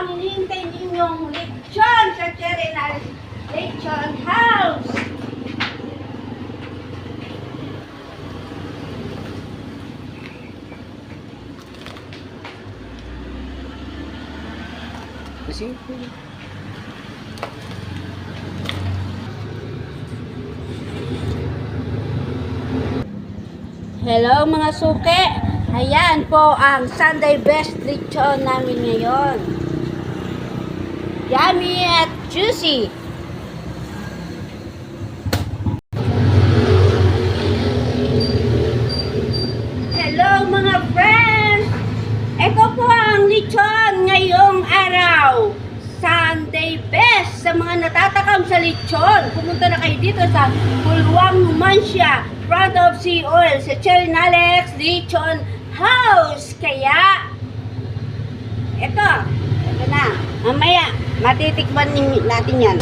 Hinihintay ninyong lechon sa Cherry Lechon House. Hello mga suke. Ayan po ang Sunday best lechon namin ngayon. Yummy at juicy. Hello mga friends! Ito po ang lechon ngayong araw. Sunday best. Sa mga natatakam sa lechon, pumunta na kayo dito sa Bulwang Numancia, front of Sea Oil, sa Cherry Lechon House. Kaya, ito na. Mamaya, matitikman natin yan.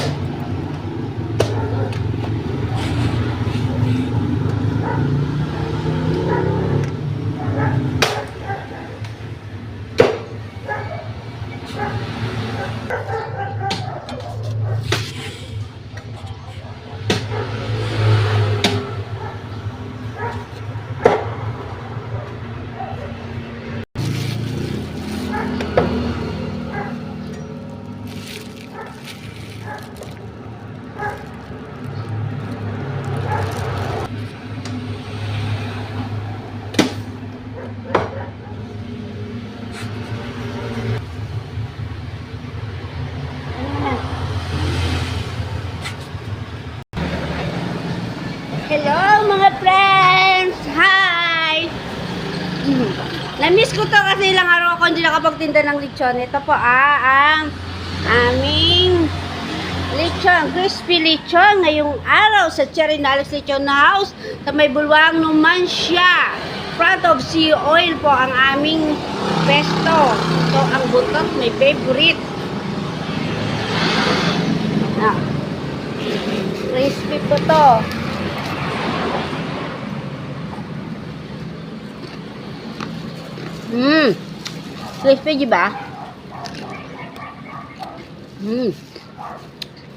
Hello mga friends! Hi! Na-miss ko to kasi ilang araw ako hindi nakapagtinda ng lechon. Ito po ang aming lechon, crispy lechon ngayong araw sa Cherry Lechon House sa may Bulwang Numancia. Front of Sea Oil po ang aming pesto. Ito ang butot, may favorite. Crispy po to. Crispy diba?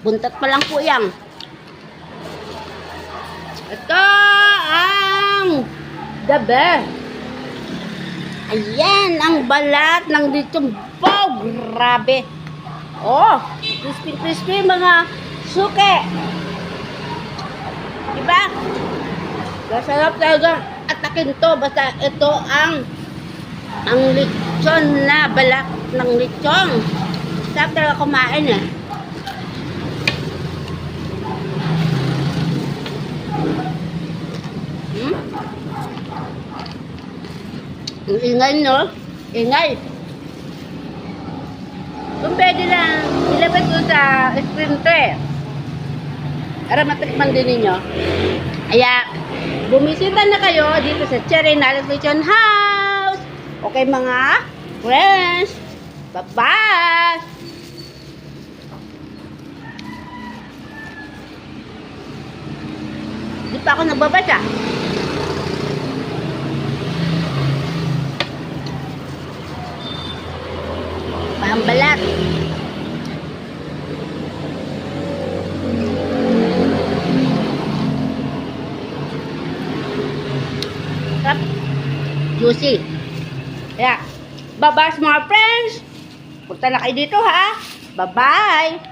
Buntat pa lang po yan. Ito ang gabi. Ayan ang balat ng lechon. Wow, grabe. Oh, crispy mga suke. Diba? Masarap talaga atakin to. Basta ito ang lechon na balat ng lechon. Sarap talaga kumain eh. Ang ingay no? Ingay. Kung pwede lang, ilabas ko sa screen to eh. Para matikman din ninyo. Kaya, bumisita na kayo dito sa Cherry Lechon House. Okay mga friends. Bye-bye. Di pa ako nagbabasa. Pambalat. Sarap. Juicy. Kaya, bye-bye mga friends. Punta na kayo dito ha. Bye-bye.